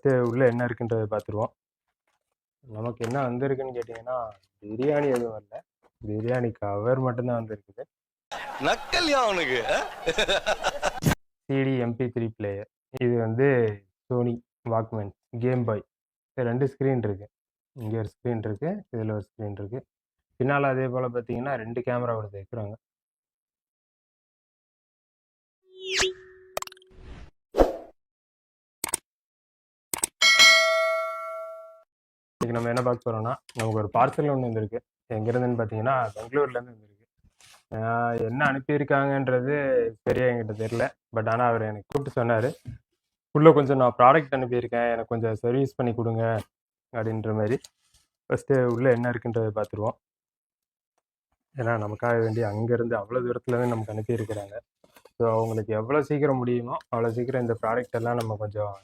உள்ள என்ன இருக்குன்றத பார்த்துருவோம். நமக்கு என்ன வந்திருக்குன்னு கேட்டிங்கன்னா, பிரியாணி எதுவும் வரல. பிரியாணி கவர் மட்டும்தான் வந்திருக்குது. நக்கல்யா அவனுக்கு. CD MP3 player. இது வந்து Sony Walkman Game Boy. 2 screen இருக்கு. இங்க ஒரு ஸ்க்ரீன் இருக்கு. இதுல ஒரு ஸ்க்ரீன் இருக்கு. பின்னால அதே போல பார்த்தீங்கன்னா 2 கேமரா வருது வைக்கிறாங்க. இன்னைக்கு நம்ம என்ன பார்க்க போறோம்னா, நமக்கு ஒரு பார்சல் ஒண்ணு வந்திருக்கு. எங்கிருந்துன்னு பார்த்தீங்கன்னா, பெங்களூர்லேருந்து வந்திருக்கு. என்ன அனுப்பியிருக்காங்கன்றது சரியா என்கிட்ட தெரியல. பட் ஆனா அவரு எனக்கு கூப்பிட்டு சொன்னாரு. "உள்ள கொஞ்சம் நான் ப்ராடக்ட் அனுப்பியிருக்கேன். எனக்கு கொஞ்சம் சர்வீஸ் பண்ணி குடுங்க." அப்படின்ற மாரி. ஃபர்ஸ்ட்டு உள்ள என்ன இருக்குன்றத பார்த்துருவோம். ஏன்னா நமக்காக வேண்டி அங்கேருந்து அவ்வளோ தூரத்துலேருந்து நமக்கு அனுப்பியிருக்கிறாங்க. ஸோ அவங்களுக்கு எவ்வளோ சீக்கிரம் முடியுமோ, அவ்வளோ சீக்கிரம் இந்த ப்ராடக்ட் எல்லாம் நம்ம கொஞ்சம்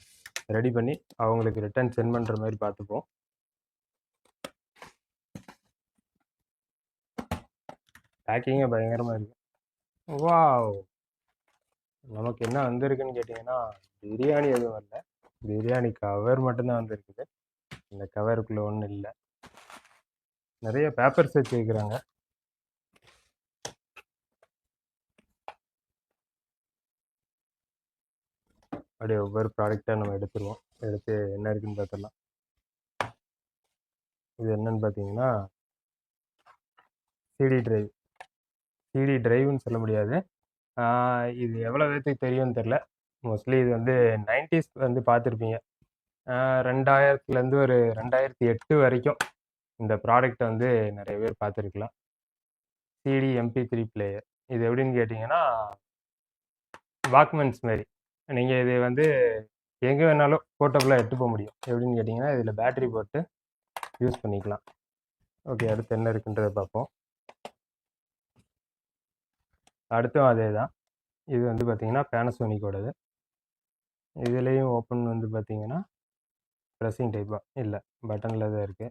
ரெடி பண்ணி, அவங்களுக்கு ரிட்டர்ன் சென்ட் பண்ற மாரி பார்த்துப்போம். பேக்கிங்கே பயங்கரமா இருக்கு. வாவ்! நமக்கு என்ன வந்திருக்குன்னு கேட்டிங்கன்னா, பிரியாணி எதுவும் வரல. பிரியாணி கவர் மட்டும்தான் வந்திருக்குது. இந்த கவருக்குள்ள ஒண்ணும் இல்ல. நெறைய பேப்பர்ஸ் வச்சிருக்கிறாங்க. அப்படியே ஒவ்வொரு ப்ராடக்ட்டா நம்ம எடுத்துருவோம். எடுத்து என்ன இருக்குன்னு பார்த்துடலாம். இது என்னன்னு பார்த்தீங்கன்னா, சிடி டிரைவ். சிடி டிரைவ்ன்னு சொல்ல முடியாது. இது எவ்வளோ பேத்துக்கு தெரியும்னு தெரியல. மோஸ்ட்லி இது வந்து 90ஸ் வந்து பார்த்துருப்பீங்க. 2000லேருந்து ஒரு 2008 வரைக்கும் இந்த ப்ராடக்ட்ட வந்து நெறைய பேர் பார்த்துருக்கலாம். CD MP3 player. இது எப்படின்னு கேட்டிங்கன்னா, வாக்மேன்ஸ் மாரி. நீங்க இது வந்து எங்க வேணாலும் போர்ட்டபிளா எடுத்துட்டு போ முடியும். எப்படின்னு கேட்டிங்கன்னா, இதில பேட்டரி போட்டு யூஸ் பண்ணிக்கலாம். ஓகே. அடுத்து என்ன இருக்குன்றத பார்ப்போம். அடுத்தும் அதே தான். இது வந்து பார்த்தீங்கன்னா, பேனசோனிக்கோடது. இதுலயும் ஓப்பன் வந்து பார்த்தீங்கன்னா, பிரஸ்ஸிங் டைப்பா இல்ல. பட்டன்ல தான் இருக்கு.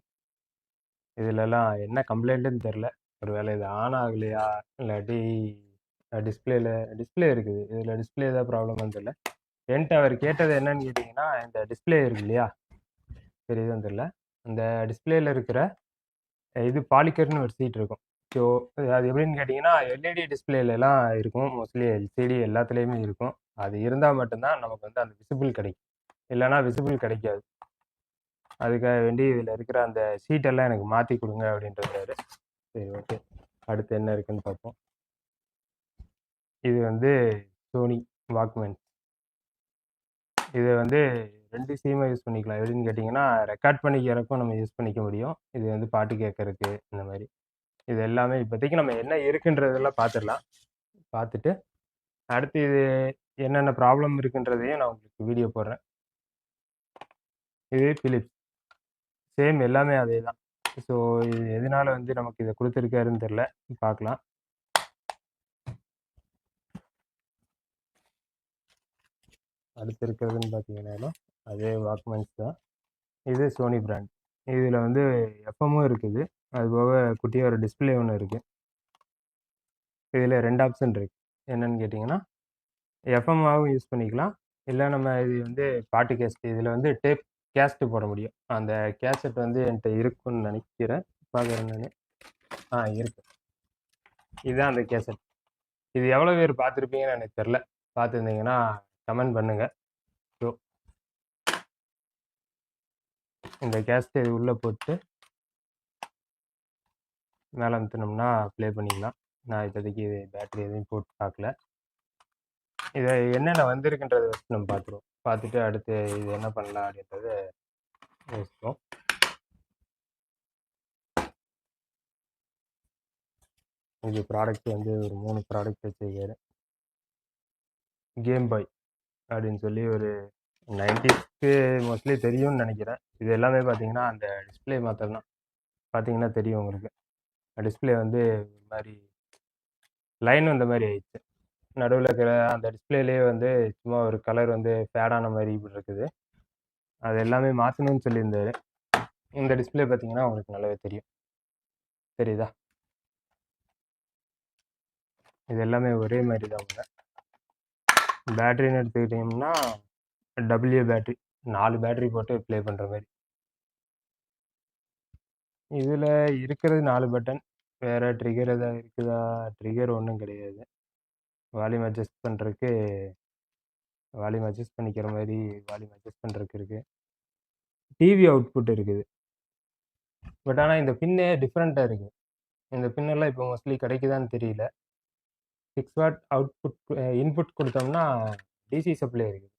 இதுலலாம் என்ன கம்ப்ளைண்ட்டுன்னு தெரியல. ஒரு வேளை இது ஆன் ஆகலையா? இல்லாட்டி டிஸ்ப்ளே இருக்குது. இதில டிஸ்ப்ளே ஏதாவது ப்ராப்ளமான்னு தெரியல. என்ட்ட அவர் கேட்டது என்னன்னு கேட்டிங்கன்னா, இந்த டிஸ்ப்ளே இருக்கு இல்லையா? தெரியுதான்னு தெரியல. அந்த டிஸ்ப்ளேல இருக்கிற இது பாலிகர்னு ஒரு சீட் இருக்கும். ஸோ அது எப்படின்னு கேட்டிங்கன்னா, எல்இடி டிஸ்ப்ளேலலாம் இருக்கும். மோஸ்ட்லி எல்சிடி எல்லாத்துலயுமே இருக்கும். அது இருந்தா மட்டும் தான் நமக்கு வந்து அந்த விசிபிள் கிடைக்கும். இல்லன்னா விசிபிள் கிடைக்காது. அதுக்காக வேண்டி இதில இருக்கிற அந்த ஷீட்டெல்லாம் எனக்கு மாத்தி குடுங்க அப்படின்ருந்தாரு. சரி ஓகே. அடுத்து என்ன இருக்குன்னு பார்ப்போம். இது வந்து சோனி வாக்மேன். இத வந்து 2 விஷயமா யூஸ் பண்ணிக்கலாம். எப்படின்னு கேட்டிங்கன்னா, ரெக்கார்ட் பண்ணிக்கிறதுக்கும் நம்ம யூஸ் பண்ணிக்க முடியும். இது வந்து பாட்டு கேட்கறக்கு இந்த மாரி. இது எல்லாமே இப்போதைக்கு நம்ம என்ன இருக்குன்றதெல்லாம் பார்த்துடலாம். பார்த்துட்டு, அடுத்து இது என்னென்ன ப்ராப்ளம் இருக்குன்றதையும் நான் உங்களுக்கு வீடியோ போடுறேன். இது பிலிப்ஸ். சேம் எல்லாமே அதே தான். ஸோ இது எதனால வந்து நமக்கு இத குடுத்துருக்காருன்னு தெரியல. பார்க்கலாம். அடுத்து இருக்கிறதுன்னு பார்த்தீங்கன்னாலும், அதே வாக்மேன்ஸ் தான். இது சோனி பிராண்ட். இதில வந்து எஃப்எம்மும் இருக்குது. அதுபோக குட்டியா ஒரு டிஸ்ப்ளே ஒண்ணு இருக்கு. இதில 2 ஆப்ஷன் இருக்கு. என்னன்னு கேட்டிங்கன்னா, எஃப்எம்மாவும் யூஸ் பண்ணிக்கலாம். இல்ல நம்ம இது வந்து பாட்டு கேசட் இதில வந்து டேப் கேசெட் போட முடியும். அந்த கேசெட் வந்து என்ட்ட இருக்குன்னு நெனைக்கிறேன். பார்க்குறேன் நானு. இருக்கு. இதுதான் அந்த கேசெட். இது எவ்வளோ பேர் பார்த்துருப்பீங்கன்னு எனக்கு தெரியல. பார்த்துருந்தீங்கன்னா கமெண்ட் பண்ணுங்க. ஸோ இந்த கேசெட்ட இது உள்ள போட்டு மேல அமுத்துனோம்னா ப்ளே பண்ணிக்கலாம். நான் இப்போதைக்கு பேட்டரி எதுவும் போட்டு பார்க்கல. இத என்னென்ன வந்திருக்குன்றத ஃபர்ஸ்ட் நம்ம பார்த்துருவோம். பார்த்துட்டு அடுத்து இது என்ன பண்ணலாம் அப்படின்றத யோசிப்போம். இது ப்ராடக்ட் வந்து ஒரு 3 ப்ராடக்ட் வச்சிருக்காரு. கேம் பாய் அப்படின்னு சொல்லி ஒரு 90ஸ்க்கு மோஸ்ட்லி தெரியும்னு நெனைக்கிறேன். இது எல்லாமே பார்த்தீங்கன்னா, அந்த டிஸ்ப்ளே மாத்திரம் தான். பார்த்தீங்கன்னா தெரியும் உங்களுக்கு. டிஸ்ப்ளே வந்து ஒரு மாரி லைன் வந்த மாரி ஆயிடுச்சு. நடுவுல இருக்கிற அந்த டிஸ்ப்ளேலயே வந்து சும்மா ஒரு கலர் வந்து ஃபேட் ஆன மாரி இப்படி இருக்குது. அது எல்லாமே மாத்தணும்னு சொல்லியிருந்தாரு. இந்த டிஸ்ப்ளே பார்த்தீங்கன்னா, உங்களுக்கு நல்லாவே தெரியும். தெரியுதா? இது எல்லாமே ஒரே மாரி தான் உள்ள. பேட்டரின்னு எடுத்துக்கிட்டீங்கன்னா, AA பேட்டரி. 4 பேட்டரி போட்டு ப்ளே பண்ற மாரி. இதுல இருக்கிறது 4 பட்டன். வேற ட்ரிகர் எதாவது இருக்குதா? ட்ரிகர் ஒண்ணும் கிடையாது. வால்யூம் அட்ஜஸ்ட் பண்றதுக்கு வால்யூம் அட்ஜஸ்ட் பண்ணிக்கிற மாரி வால்யூம் அட்ஜஸ்ட் பண்றதுக்கு இருக்கு. டிவி அவுட்புட் இருக்குது. பட் ஆனா இந்த பின்னே டிஃபரெண்ட்டா இருக்கு. இந்த பின்னெல்லாம் இப்போ மோஸ்ட்லி கிடைக்குதான்னு தெரியல. 6 வாட் அவுட்புட் இன்புட் குடுத்தோம்னா டிசி சப்ளை இருக்குது.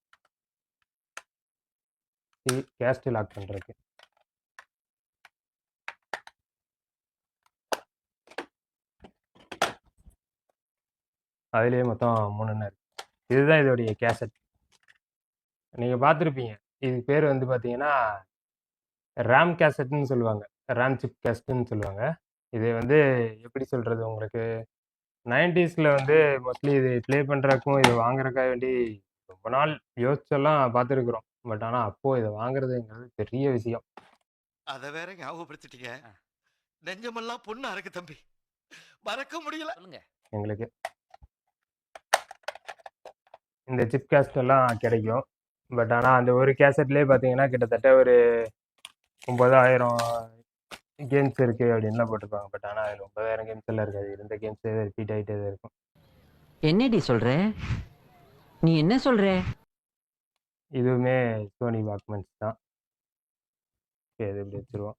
கேஸ்ட் லாக் பண்றதுக்கு. அதிலேயே மொத்தம் 3 எண்ணம் இருக்கு. இதுதான் இதோடைய கேசட். நீங்க பார்த்துருப்பீங்க. இதுக்கு பேர் வந்து பார்த்தீங்கன்னா, ரேம் கேசட்ன்னு சொல்லுவாங்க. ரேம் சிப் கேசட்ன்னு சொல்லுவாங்க. இது வந்து எப்படி சொல்றது உங்களுக்கு? 90ஸ்ல வந்து மோஸ்ட்லி இது ப்ளே பண்றதுக்கும், இது வாங்குறதுக்காக வேண்டி ரொம்ப நாள் யோசிச்செல்லாம் பார்த்துருக்குறோம். பட் ஆனா அப்போ இத வாங்குறதுங்கிறது பெரிய விஷயம். அத வேற ஞாபகப்படுத்திட்டீங்க. நெஞ்சமெல்லாம் பொண்ணு அறக்கு தம்பி. மறக்க முடியல. சொல்லுங்க. எங்களுக்கு. இந்த சிப் கேசட் எல்லாம் கிடைக்கும். பட் ஆனா அந்த ஒரு கேசட்லயே பார்த்தீங்கன்னா, கிட்டத்தட்ட ஒரு 9000 கேம்ஸ் இருக்கு அப்படின்லாம் போட்டிருப்பாங்க. பட் ஆனா அதுல 9000 கேம்ஸ் எல்லாம் இருக்காது. இருந்த கேம்ஸே ரிப்பீட் ஆயிட்டே தான் இருக்கும். என்னடி சொல்ற? நீ என்ன சொல்ற? இதுவுமே சோனி வாக்மன்ஸ் தான். ஓகே, இது இப்படி வச்சுருவோம்.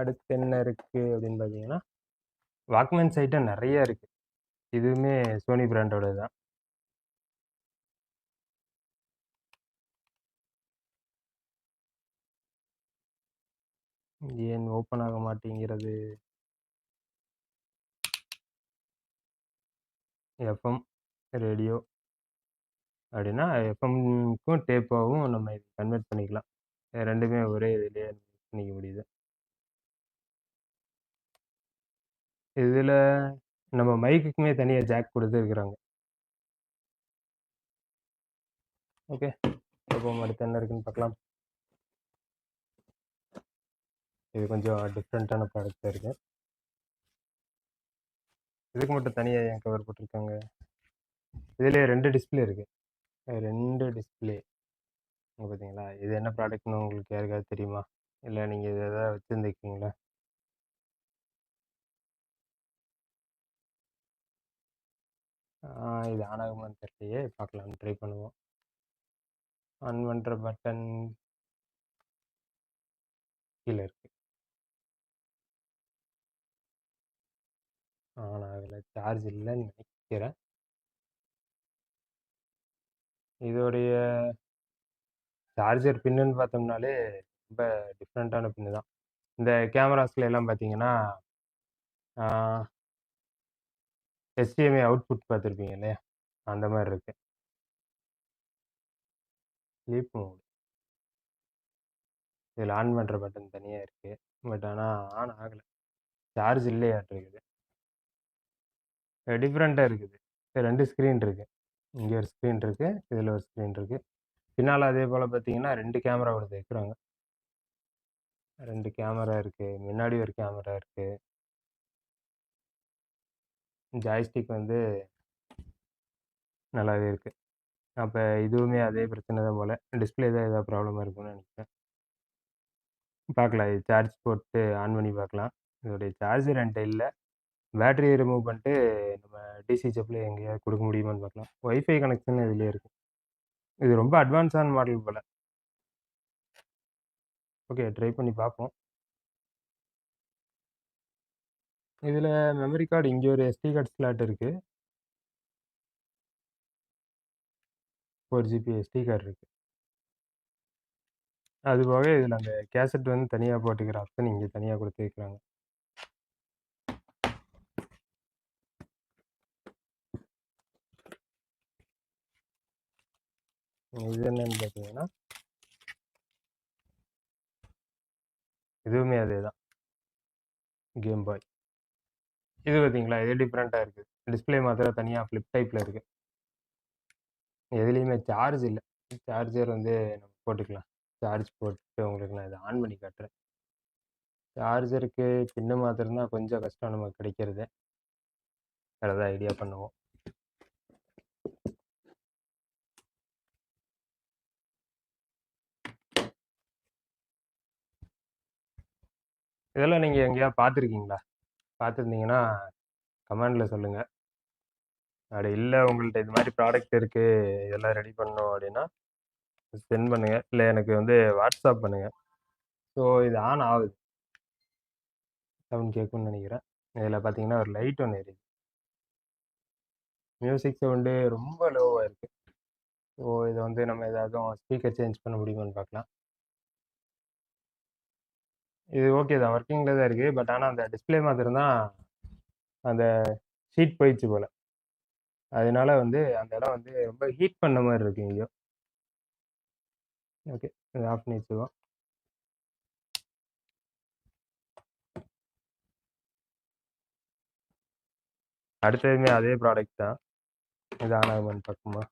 அடுத்து என்ன இருக்கு அப்படின்னு பார்த்தீங்கன்னா, வாக்மன்ஸ் ஐட்டம் நெறைய இருக்கு. இதுவுமே சோனி பிராண்டோடது தான். ஏன் ஓப்பன் ஆக மாட்டேங்கிறது? எஃப்எம், ரேடியோ அப்படின்னா எஃப்எம்க்கும் டேப்பாவும் நம்ம இது கன்வெர்ட் பண்ணிக்கலாம். 2மே ஒரே இதிலேயே பண்ணிக்க முடியுது. இதில நம்ம மைக்குக்குமே தனியா ஜாக் குடுத்துருக்குறாங்க. ஓகே. அப்போ அடுத்து என்ன இருக்குன்னு பார்க்கலாம். இது கொஞ்சம் டிஃப்ரெண்ட்டான ப்ராடக்ட்டா இருக்கு. இதுக்கு மட்டும் தனியா ஏன் கவர் போட்டிருக்காங்க? இதிலேயே 2 டிஸ்ப்ளே இருக்கு. 2 டிஸ்ப்ளே. இங்க பார்த்தீங்களா? இது என்ன ப்ராடக்ட்ன்னு உங்களுக்கு யாருக்காவது தெரியுமா? இல்ல நீங்க இத ஏதாவது வச்சிருந்துருக்கீங்களா? இது ஆன் ஆகுமான்னு தெரியலையே. பார்க்கலாம். ட்ரை பண்ணுவோம். ஆன் பண்ற பட்டன் கீழ இருக்கு. ஆன் ஆகல. சார்ஜ் இல்லன்னு நெனைக்கிறேன். இதோடைய சார்ஜர் பின்னுன்னு பார்த்தோம்னாலே ரொம்ப டிஃப்ரெண்ட்டான பின்னு தான். இந்த கேமராஸ்ல எல்லாம் பார்த்தீங்கன்னா, ஆ HDMI அவுட்புட் பார்த்துருப்பீங்க இல்லையா? அந்த மாரி இருக்கு. Sleep mode. இதில ஆன் பண்ற பட்டன் தனியா இருக்கு. பட் ஆனா ஆன் ஆகல. சார்ஜ் இல்லையாட்டிருக்குது. டிஃப்ரெண்ட்டா இருக்குது. 2 ஸ்க்ரீன் இருக்கு. இங்க ஒரு ஸ்க்ரீன் இருக்கு. இதில ஒரு ஸ்க்ரீன் இருக்கு. பின்னால அதே போல பார்த்தீங்கன்னா, 2 கேமரா குடுத்துருக்குறாங்க. 2 கேமரா இருக்கு. முன்னாடி ஒரு கேமரா இருக்கு. ஜாய்ஸ்டிக் வந்து நல்லாவே இருக்கு. அப்ப இதுவுமே அதே பிரச்சனை தான் போல. டிஸ்ப்ளே தான் ஏதாவது ப்ராப்ளமா இருக்கும்னு நெனைக்கிறேன். பார்க்கலாம். இது சார்ஜ் போட்டு ஆன் பண்ணி பார்க்கலாம். இதோடைய சார்ஜர் என்ட்ட இல்ல. பேட்டரிய ரிமூவ் பண்ணிட்டு நம்ம டிசி சப்ளை எங்கேயாவது குடுக்க முடியுமான்னு பார்க்கலாம். வைஃபை கனெக்ஷன் இதுலயே இருக்கு. இது ரொம்ப அட்வான்ஸான மாடல் போல. ஓகே, ட்ரை பண்ணி பார்ப்போம். இதில மெமரி கார்டு இங்க ஒரு SD கார்டு ஸ்லாட் இருக்கு. 4 ஜிபி SD கார்டு இருக்கு. அதுபோக இதில அந்த கேசெட் வந்து தனியா போட்டுக்கிற ஆப்ஷன் இங்க தனியா குடுத்துருக்காங்க. இது என்னன்னு பார்த்தீங்கன்னா இதுவுமே அதேதான். கேம் பாய். இது பார்த்தீங்களா? இது டிஃப்ரெண்ட்டா இருக்கு. டிஸ்ப்ளே மாத்திரம் தனியா ஃபிளிப் டைப்ல இருக்கு. எதுலயுமே சார்ஜ் இல்ல. சார்ஜர் வந்து நம்ம போட்டுக்கலாம். சார்ஜ் போட்டுட்டு உங்களுக்கு நான் இத ஆன் பண்ணி காட்டுறேன். சார்ஜருக்கு பின்னு மாத்துறது தான் கொஞ்சம் கஷ்டம் நமக்கு கிடைக்கிறது. வேற ஏதாவது ஐடியா பண்ணுவோம். இதெல்லாம் நீங்கள் எங்கேயாவது பார்த்துருக்கீங்களா? பார்த்துருந்தீங்கன்னா கமெண்டில் சொல்லுங்கள். அப்படி இல்லை உங்கள்ட்ட இது மாதிரி ப்ராடக்ட் இருக்குது இதெல்லாம் ரெடி பண்ணணும் அப்படின்னா சென்ட் பண்ணுங்கள். இல்லை எனக்கு வந்து வாட்ஸ்அப் பண்ணுங்கள். ஸோ இது ஆன் ஆகுது. சவுண்ட் கேட்கும்னு நினைக்கிறேன். இதில் பார்த்தீங்கன்னா ஒரு லைட் ஒன்று எரியுது. மியூசிக் சவுண்டு ரொம்ப லோவாக இருக்குது. ஸோ இதை வந்து நம்ம ஏதாவது ஸ்பீக்கர் சேஞ்ச் பண்ண முடியுமான்னு பார்க்கலாம். இது ஓகே தான், ஒர்க்கிங்கில் தான் இருக்குது. பட் ஆனால் அந்த டிஸ்பிளே மாத்திரம் தான் அந்த ஷீட் போயிடுச்சு போல். அதனால வந்து அந்த இடம் வந்து ரொம்ப ஹீட் பண்ண மாதிரி இருக்கு இங்கேயோ. ஓகே, இதை ஆஃப் பண்ணி வச்சுக்குவோம். அடுத்ததுமே அதே ப்ராடக்ட் தான். இது ஆன் ஆகுமான்னு பார்க்குமா.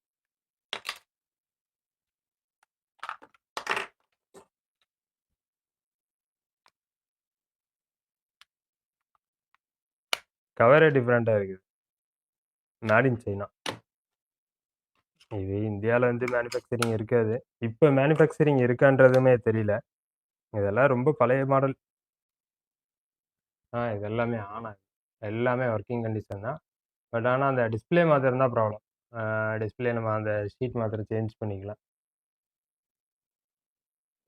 கவரே டிஃப்ரெண்ட்டாக இருக்குது. Made in China. இது இந்தியாவில் வந்து மேனுஃபேக்சரிங் இருக்காது. இப்போ மேனுஃபேக்சரிங் இருக்கான்றதுமே தெரியல. இதெல்லாம் ரொம்ப பழைய மாடல். இது எல்லாமே ஆன் ஆகுது. எல்லாமே ஒர்க்கிங் கண்டிஷன் தான். பட் ஆனால் அந்த டிஸ்பிளே மாத்திரம் தான் ப்ராப்ளம். டிஸ்பிளே நம்ம அந்த ஷீட் மாத்திரம் சேஞ்ச் பண்ணிக்கலாம்.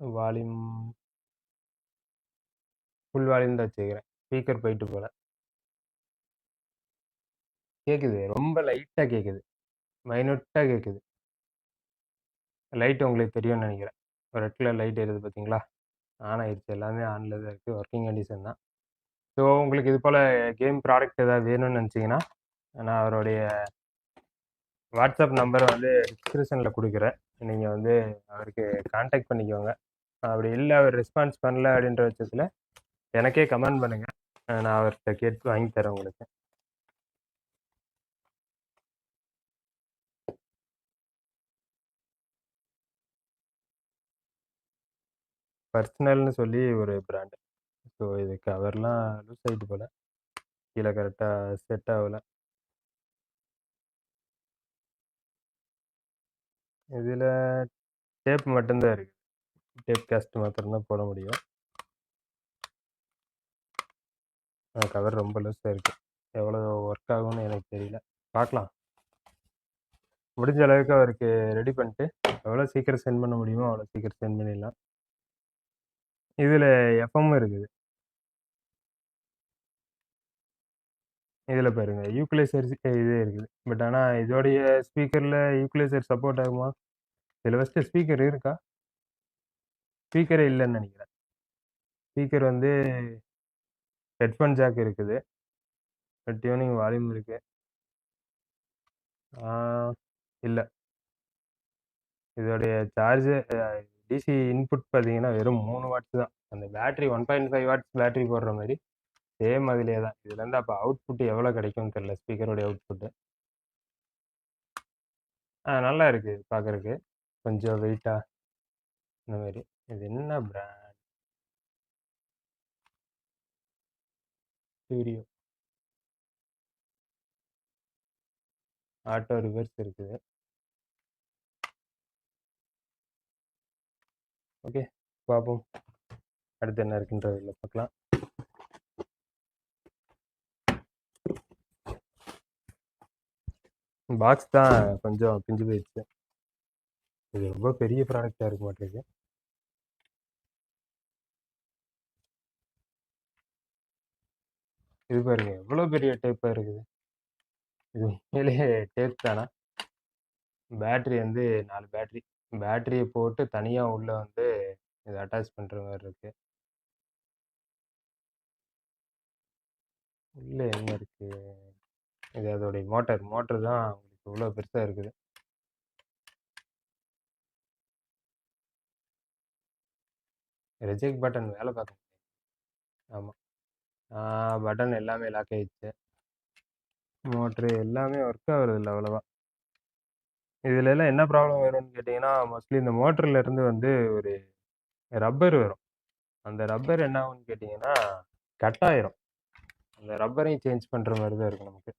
வால்யூம் ஃபுல் வால்யூம் தான் வச்சுக்கிறேன். ஸ்பீக்கர் போயிட்டு போல. கேட்குது, ரொம்ப லைட்டாக கேட்குது, மைனூட்டாக கேட்குது. லைட் உங்களுக்கு தெரியும்னு நினைக்கிறேன். ஒரு ரெட் கலர் லைட் எரியுது பார்த்தீங்களா? ஆன் ஆயிடுச்சு. எல்லாமே ஆனில் தான் இருக்குது. ஒர்க்கிங் கண்டிஷன் தான். ஸோ உங்களுக்கு இது போல் கேம் ப்ராடக்ட் ஏதாவது வேணும்னு நினச்சிங்கன்னா நான் அவருடைய வாட்ஸ்அப் நம்பரை வந்து டிஸ்கிரிப்ஷனில் கொடுக்குறேன். நீங்கள் வந்து அவருக்கு கான்டாக்ட் பண்ணிக்கோங்க. அப்படி இல்லை அவர் ரெஸ்பான்ஸ் பண்ணல அப்படின்ற பட்சத்தில் எனக்கே கமெண்ட் பண்ணுங்கள். நான் அவர்கிட்ட கேட்டு வாங்கி தரேன் உங்களுக்கு. பர்சனல்னு சொல்லி ஒரு பிராண்டு. ஸோ இது கவர்லாம் லூஸ் ஆகிட்டு போல். கீழே கரெக்டாக செட் ஆகலை. இதில் டேப் மட்டும்தான் இருக்குது. டேப் கேஸ்ட் மாத்திரம்தான் போட முடியும். கவர் ரொம்ப லூஸாக இருக்குது. எவ்வளோ ஒர்க் ஆகும்னு எனக்கு தெரியல. பார்க்கலாம். முடிஞ்ச அளவுக்கு அவருக்கு ரெடி பண்ணிட்டு எவ்வளோ சீக்கிரம் சென்ட் பண்ண முடியுமோ அவ்வளோ சீக்கிரம் சென்ட் பண்ணிடலாம். இதில் எஃப்எம் இருக்குது. இதில் பாருங்க யூக்குலைசர் இது இருக்குது. பட் ஆனால் இதோடைய ஸ்பீக்கரில் யூக்குலைசர் சப்போர்ட் ஆகுமா? இதில் ஃபஸ்ட்டு ஸ்பீக்கர் இருக்கா? ஸ்பீக்கரே இல்லைன்னு நினைக்கிறேன். ஸ்பீக்கர் வந்து ஹெட்ஃபோன் ஜாக் இருக்குது. டியூனிங் வால்யூம் இருக்குது. இல்லை, இதோடைய சார்ஜு டிசி இன்புட் பார்த்தீங்கன்னா வெறும் 3 வாட்ஸ் தான். அந்த பேட்டரி 1.5 வாட்ஸ் பேட்டரி போடுற மாதிரி சேம் அதிலே தான். இதுலேருந்து அப்போ அவுட்புட் எவ்வளோ கிடைக்கும்னு தெரில, ஸ்பீக்கருடைய அவுட்புட்டு. நல்லா இருக்குது பார்க்குறக்கு. கொஞ்சம் வெயிட்டாக இந்த மாதிரி. இது என்ன பிராண்ட்? ஸ்டீரியோ ஆட்டோ ரிவர்ஸ் இருக்குது. ஓகே, பார்ப்போம் அடுத்து என்ன இருக்குன்றதில் பார்க்கலாம். பாக்ஸ் தான் கொஞ்சம் பிஞ்சு போயிடுச்சு. இது ரொம்ப பெரிய ப்ராடக்டாக இருக்க மாட்டேங்குது. இது பாருங்க எவ்வளோ பெரிய டேப்பாக இருக்குது. இது உண்மையிலேயே டேப் தானா? பேட்டரி வந்து 4 பேட்டரி. பேட்டரியை போட்டு தனியாக உள்ளே வந்து இதை அட்டாச் பண்ணுற மாதிரி இருக்குது. உள்ளே என்ன இருக்குது? இது அதோடைய மோட்டர் தான் உங்களுக்கு இவ்வளோ பெருசாக இருக்குது. ரிஜெக்ட் பட்டன் வேலை பார்க்க முடியாது. ஆமாம், பட்டன் எல்லாமே லாக் ஆகிடுச்சு. மோட்ரு எல்லாமே ஒர்க் ஆகுறது இல்லை அவ்வளோவா. இதுல எல்லாம் என்ன ப்ராப்ளம் வரும்னு கேட்டிங்கன்னா மோஸ்ட்லி இந்த மோட்டர்ல இருந்து வந்து ஒரு ரப்பர் வரும். அந்த ரப்பர் என்ன ஆகும்னு கேட்டிங்கன்னா கட் ஆயிரும். அந்த ரப்பரையும் சேஞ்ச் பண்ணுற மாதிரி தான் இருக்கும் நமக்கு.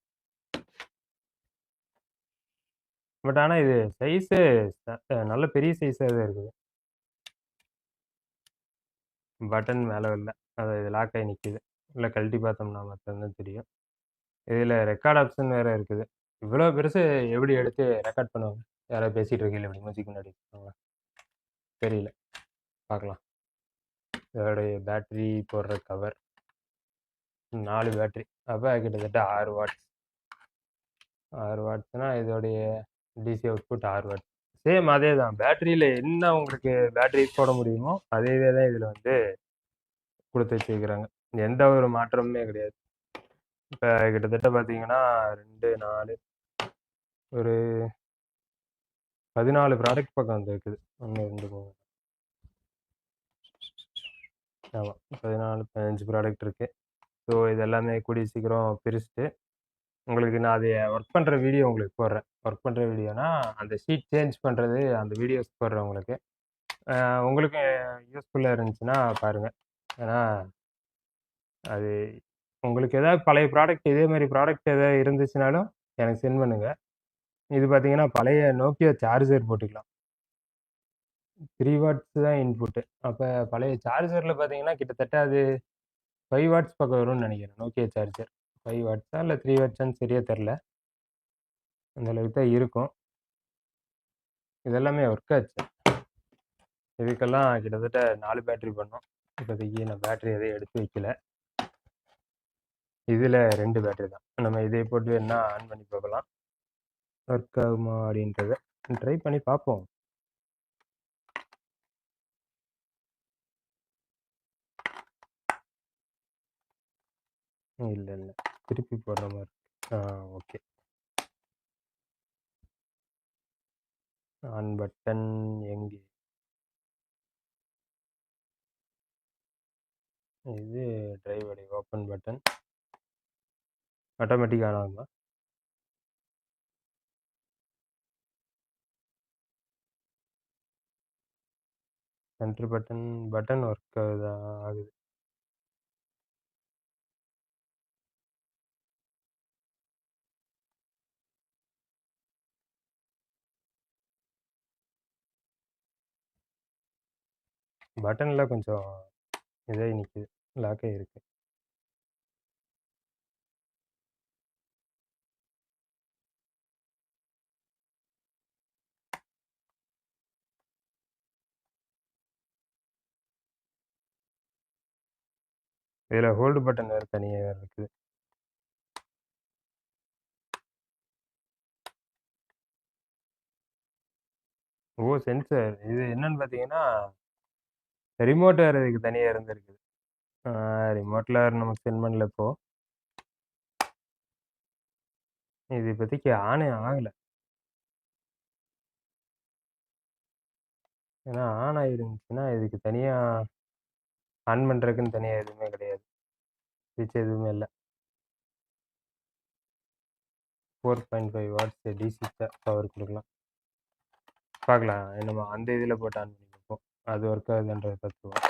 பட் ஆனால் இது சைஸு நல்ல பெரிய சைஸாக தான் இருக்குது. பட்டன் மேலே இல்லை. அது இது லாக் ஆகி நிக்குது. உள்ள கழட்டி பார்த்தோம்னா மட்டும் தான் தெரியும். இதில ரெக்கார்ட் ஆப்ஷன் வேற இருக்குது. இவ்வளோ பெருசு எப்படி எடுத்து ரெக்கார்ட் பண்ணுவாங்க? யாராவது பேசிட்டு இருக்கையில இப்படி மூஞ்சிக்கு முன்னாடி வச்சுப்பாங்களா? தெரியல. பார்க்கலாம். இதோடைய பேட்டரி போடுற கவர் 4 பேட்டரி. அப்ப கிட்டத்தட்ட 6 வாட்ஸ். 6 வாட்ஸ்னா இதோடைய டிசி அவுட்புட் 6 வாட்ஸ். சேம் அதே தான். பேட்டரியில என்ன உங்களுக்கு பேட்டரி போட முடியுமோ, அதேவே தான் இதில வந்து குடுத்து வச்சிருக்கிறாங்க. எந்த ஒரு மாற்றமுமே கிடையாது. இப்ப கிட்டத்தட்ட பார்த்தீங்கன்னா 2, 4 ஒரு 14 ப்ராடக்ட் பக்கம் வந்திருக்குது. 1, 2, 3 ஆமா. 14, 15 ப்ராடக்ட் இருக்கு. ஸோ இது எல்லாமே கூடிய சீக்கிரம் பிரிச்சுட்டு, உங்களுக்கு நான் அத ஒர்க் பண்ற வீடியோ உங்களுக்கு போடுறேன். ஒர்க் பண்ற வீடியோனா, அந்த ஷீட் சேஞ்ச் பண்றது அந்த வீடியோஸ் போடுறேன் உங்களுக்கு. உங்களுக்கு யூஸ்ஃபுல்லா இருந்துச்சுன்னா பாருங்க. ஏன்னா, அது உங்களுக்கு ஏதாவது பழைய ப்ராடக்ட் இதே மாரி ப்ராடக்ட் ஏதாவது இருந்துச்சுனாலும் எனக்கு சென்ட் பண்ணுங்க. இது பார்த்தீங்கன்னா, பழைய நோக்கியா சார்ஜர் போட்டுக்கலாம். 3 வாட்ஸ் தான் இன்புட்டு. அப்ப பழைய சார்ஜர்ல பார்த்தீங்கன்னா, கிட்டத்தட்ட அது 5 வாட்ஸ் பக்கம் வரும்னு நெனைக்கிறேன். Nokia charger. 5 வாட்ஸா இல்ல 3 வாட்ஸான்னு சரியா தெர்ல. அந்த அளவுக்கு தான் இருக்கும். இதெல்லாமே ஒர்க் ஆச்சு. இதுக்கெல்லாம் கிட்டத்தட்ட 4 பேட்டரி பண்ணோம். இப்போதைக்கு நான் பேட்டரி எதையும் எடுத்து வைக்கல. இதில 2 பேட்டரி தான். நம்ம இதை போட்டு வேணா ஆன் பண்ணி பார்க்கலாம். ஒர்க் ஆகுமா அப்படின்றத ட்ரை பண்ணி பார்ப்போம். இல்ல, இல்ல. திருப்பி போடுற மாரி இருக்கு. ஓகே. ஆன் பட்டன் எங்கே? இது டிரைவோடைய ஓப்பன் பட்டன். ஆட்டோமேட்டிக்கா ஆன் ஆகுமா? சென்டர் பட்டன் ஒர்க் ஆகுதா? ஆகுது. பட்டன்ல கொஞ்சம் இதாகி நிக்குது. லாக் ஆகிருக்கு. இதில ஹோல்டு பட்டன் வேற தனியா வேற இருக்குது. ஓ! சென்சார். இது என்னன்னு பார்த்தீங்கன்னா, ரிமோட் வேற இதுக்கு தனியா இருந்திருக்குது. ஆ ரிமோட்ல நமக்கு சென்ட் பண்ணல இப்போ. இது இப்போதைக்கு ஆனே ஆகல. ஏன்னா ஆன் ஆயிருந்துச்சுன்னா, இதுக்கு தனியா ஆன் பண்றதுக்குன்னு தனியா எதுவுமே கிடையாது. ஸ்விட்ச் எதுவுமே இல்ல. 4.5 வாட்ஸ் டிசி பவர் குடுக்கலாம். பார்க்கலாம். நம்ம அந்த இதில போட்டு ஆன் பண்ணி பார்ப்போம். அது ஒர்க் ஆகுதான்றத பார்த்துருவோம்.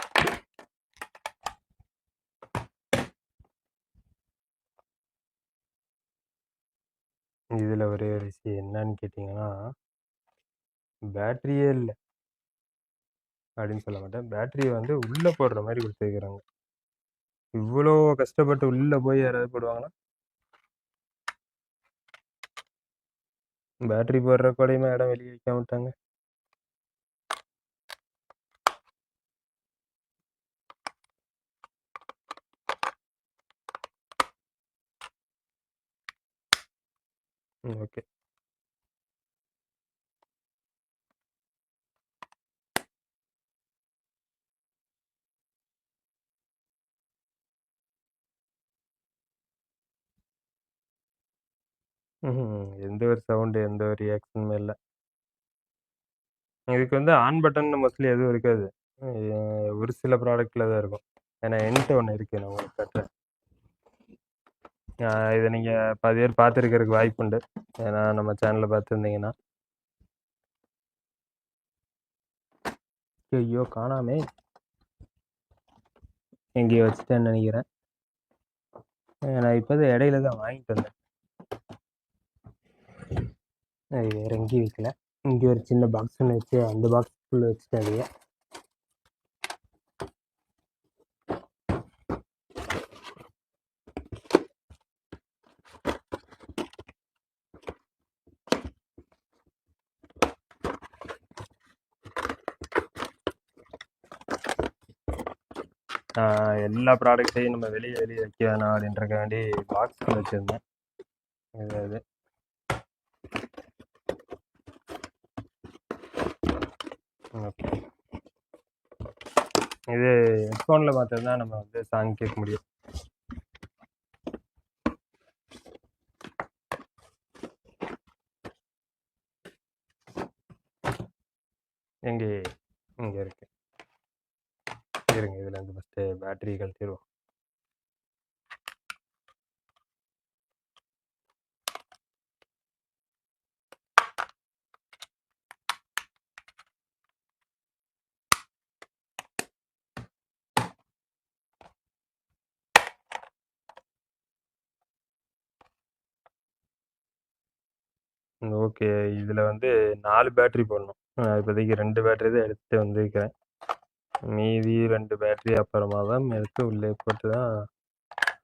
இதில ஒரே ஒரு விஷயம் என்னன்னு கேட்டீங்கன்னா, பேட்டரியே இல்ல. அப்படின்னு சொல்ல மாட்டேன். பேட்டரிய வந்து உள்ள போடுற மாரி குடுத்துருக்காங்க. இவ்வளோ கஷ்டப்பட்டு உள்ள போய் யாராவது போடுவாங்களா? பேட்டரி போடுறதுக்கு கூடயுமா இடம் வெளிய வைக்காம விட்டாங்க? ஓகே. எந்த ஒரு சவுண்ட், எந்த ஒரு ரியாக்ஷனுமே இல்ல. இதுக்கு வந்து ஆன் பட்டன் மோஸ்ட்லி எதுவும் இருக்காது. ஒரு சில ப்ராடக்ட்ல தான் இருக்கும். ஏன்னா என்ட்ட ஒண்ணு இருக்கு. நான் உங்களுக்கு காட்டுறேன். இத நீங்க பாதி பேர் பார்த்துருக்கறதுக்கு வாய்ப்புண்டு. ஏன்னா நம்ம சேனல பார்த்துருந்தீங்கன்னா. ஐயோ! காணாமே! எங்கேயோ வச்சுட்டேன்னு நெனைக்கிறேன். நான் இப்பதான் இடையில தான் வாங்கிட்டு வந்தேன். அது வேற எங்கேயும் வைக்கல. இங்க ஒரு சின்ன பாக்ஸ் ஒண்ணு வச்சு, அந்த பாக்ஸ்க்குள்ள வச்சுட்டேன் அதைய. எல்லா ப்ராடக்ட்டையும் நம்ம வெளியே வெளியே வைக்க வேணாம் அப்படின்றக்காண்டி பாக்ஸில் வச்சுருந்தேன். இது ஓகே. இது ஹெட்ஃபோனில் மாத்திரம் தான் நம்ம வந்து சாங் கேட்க முடியும். எங்கே இங்கே இருக்கு. இருங்க, இதில் இருந்து ஃபஸ்ட்டு பேட்டரி கழட்டிடுவோம். ஓகே. இதில் வந்து 4 பேட்டரி போடணும். இப்போதைக்கு 2 பேட்டரி தான் எடுத்துகிட்டு வந்திருக்கிறேன். மீதி 2 பேட்டரி அப்புறமா தான் எடுத்து உள்ளே போட்டு தான்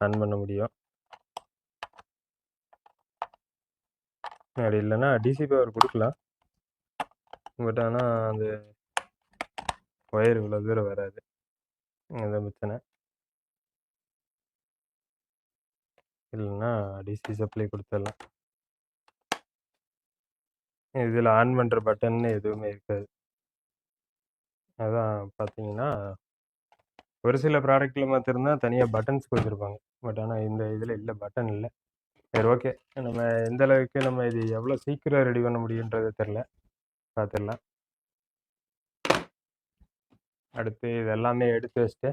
ஆன் பண்ண முடியும். அப்படி இல்லைன்னா டிசி பவர் கொடுக்கலாம். பட் ஆனால் அந்த ஒயர் இவ்வளோ தூரம் வராது. அதுதான் பிரச்சனை. இல்லைன்னா டிசி சப்ளை கொடுத்துடலாம். இதில் ஆன் பண்ணுற பட்டன்னு எதுவுமே இருக்காது. அதான் பார்த்தீங்கன்னா ஒரு சில ப்ராடக்ட்டில் மாத்திரம்தான் தனியாக பட்டன்ஸ் கொடுத்துருப்பாங்க. பட் ஆனால் இந்த இதில் இல்லை, பட்டன் இல்லை. சரி, ஓகே. நம்ம எந்த அளவுக்கு நம்ம இது எவ்வளோ சீக்கிரம் ரெடி பண்ண முடியுன்றது தெரில, பார்த்துடலாம். அடுத்து இது எல்லாமே எடுத்து வச்சுட்டு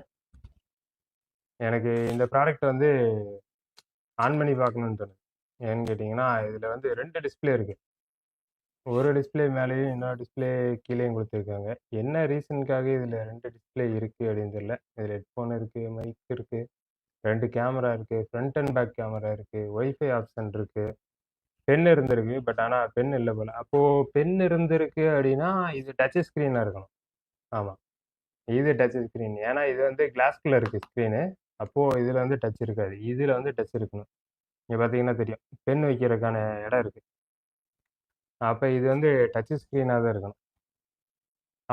எனக்கு இந்த ப்ராடக்ட் வந்து ஆன் பண்ணி பார்க்கணுன்னு தோணுது. ஏன்னு கேட்டிங்கன்னா இதில் வந்து 2 டிஸ்பிளே இருக்குது. ஒரு டிஸ்பிளே மேலேயும் இன்னொரு டிஸ்பிளே கீழேயும் கொடுத்துருக்காங்க. என்ன ரீசனுக்காக இதில் 2 டிஸ்பிளே இருக்குது அப்படின்னு தெரியல. இதில் ஹெட்ஃபோன் இருக்குது, மைக் இருக்குது, 2 கேமரா இருக்குது, ஃப்ரண்ட் அண்ட் பேக் கேமரா இருக்குது, ஒய்ஃபை ஆப்ஷன் இருக்குது, பென் இருந்திருக்கு. பட் ஆனால் பென் இல்லை போல். அப்போது பென் இருந்திருக்கு அப்படின்னா இது டச் ஸ்க்ரீனாக இருக்கணும். ஆமாம், இது டச் ஸ்க்ரீன். ஏன்னா இது வந்து கிளாஸ்குள்ளே இருக்குது ஸ்க்ரீனு. அப்போது இதில் வந்து டச் இருக்காது, இதில் வந்து டச் இருக்கணும். இங்கே பார்த்தீங்கன்னா தெரியும், பென் வைக்கிறதுக்கான இடம் இருக்குது. அப்போ இது வந்து டச் ஸ்க்ரீனாக தான் இருக்கணும்.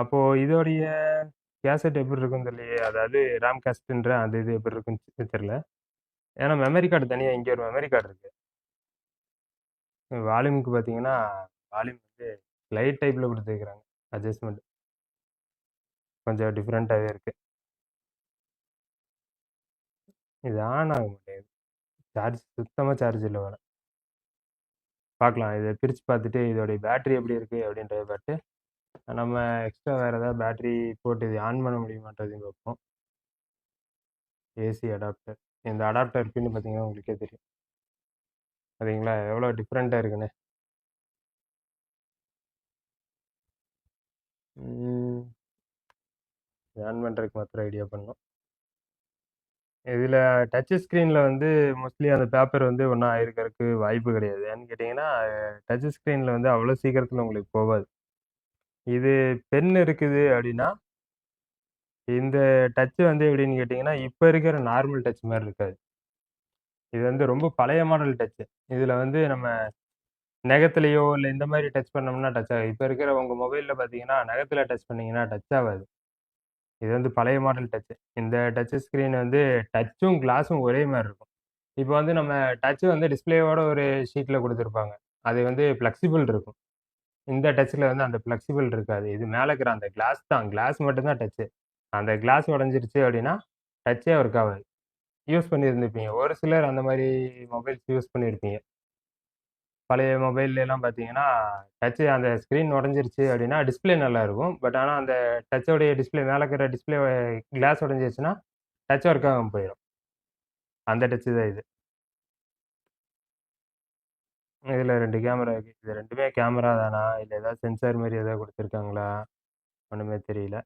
அப்போது இதோடைய கேசட் எப்படி இருக்குன்னு தெரியலையே. அதாவது ரேம் கேசட்டுன்ற அந்த இது எப்படி இருக்குன்னு தெரில. ஏன்னா மெமரி கார்டு தனியாக இங்கே ஒரு மெமரி கார்டு இருக்குது. வால்யூமுக்கு பார்த்தீங்கன்னா வால்யூம் வந்து லைட் டைப்பில் கொடுத்துருக்குறாங்க. அட்ஜஸ்ட்மெண்ட் கொஞ்சம் டிஃப்ரெண்ட்டாகவே இருக்குது. இது ஆன் ஆக மாட்டேங்குது. சார்ஜ் சுத்தமாக சார்ஜ் இல்லை வேலை. பார்க்கலாம், இதை பிரித்து பார்த்துட்டு இதோடைய பேட்டரி எப்படி இருக்குது அப்படின்றத பார்த்து நம்ம எக்ஸ்ட்ரா வேறு ஏதாவது பேட்டரி போட்டு இது ஆன் பண்ண முடியுமான்றதையும் பார்ப்போம். AC adapter. இந்த அடாப்டர் பின்னு பார்த்தீங்கன்னா உங்களுக்கே தெரியும். சரிங்களா, எவ்வளோ டிஃப்ரெண்ட்டாக இருக்குன்னு. ஆன் பண்ணுறதுக்கு மாத்திரம் ஐடியா பண்ணணும். இதில் டச் ஸ்க்ரீனில் வந்து மோஸ்ட்லி அந்த பேப்பர் வந்து ஒன்றும் ஆயிருக்கிறதுக்கு வாய்ப்பு கிடையாது. ஏன்னு கேட்டிங்கன்னா டச் ஸ்க்ரீனில் வந்து அவ்வளோ சீக்கிரத்தில் உங்களுக்கு போகாது. இது பென் இருக்குது அப்படின்னா இந்த டச் வந்து எப்படின்னு கேட்டிங்கன்னா இப்போ இருக்கிற நார்மல் டச் மாதிரி இருக்காது. இது வந்து ரொம்ப பழைய மாடல் டச்சு. இதில் வந்து நம்ம நகத்துலேயோ இல்லை இந்த மாதிரி டச் பண்ணோம்னா டச் ஆகும். இப்போ இருக்கிற உங்கள் மொபைலில் பார்த்தீங்கன்னா நகத்தில் டச் பண்ணிங்கன்னா டச் ஆகாது. இது வந்து பழைய மாடல் டச்சு. இந்த டச் ஸ்க்ரீன் வந்து டச்சும் கிளாஸும் ஒரே மாதிரி இருக்கும். இப்போ வந்து நம்ம டச்சு வந்து டிஸ்பிளேயோட ஒரு ஷீட்டில் கொடுத்துருப்பாங்க. அது வந்து ஃப்ளெக்சிபிள் இருக்கும். இந்த டச்சில் வந்து அந்த ஃப்ளெக்சிபிள் இருக்காது. இது மேலே இருக்கிற அந்த கிளாஸ் தான், கிளாஸ் மட்டும்தான் டச்சு. அந்த கிளாஸ் உடஞ்சிருச்சு அப்படின்னா டச்சே ஒர்க் ஆகாது. யூஸ் பண்ணியிருந்துருப்பீங்க, ஒரு சிலர் அந்த மாதிரி மொபைல்ஸ் யூஸ் பண்ணியிருப்பீங்க. பழைய மொபைல்லாம் பார்த்தீங்கன்னா டச்சு அந்த ஸ்க்ரீன் உடஞ்சிருச்சு அப்படின்னா டிஸ்பிளே நல்லா இருக்கும். பட் ஆனால் அந்த டச்சோடைய டிஸ்பிளே மேலே இருக்கிற டிஸ்பிளே கிளாஸ் உடஞ்சிருச்சுன்னா டச் ஒர்க் ஆகாமல் போயிடும். அந்த டச்சு தான் இது. இதில் 2 கேமரா இருக்குது. இது 2மே கேமரா தானா இல்லை ஏதாவது சென்சார் மாதிரி ஏதாவது கொடுத்துருக்காங்களா ஒன்றுமே தெரியல.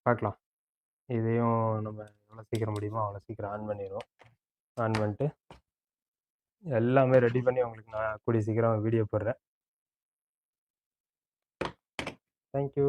பார்க்கலாம். இதையும் நம்ம எவ்வளோ சீக்கிரம் முடியுமோ அவ்வளோ சீக்கிரம் ஆன் பண்ணிடுவோம். ஆன் பண்ணிட்டு எல்லாமே ரெடி பண்ணி உங்களுக்கு நான் கூடிய சீக்கிரம் வீடியோ போடுறேன். தேங்க்யூ.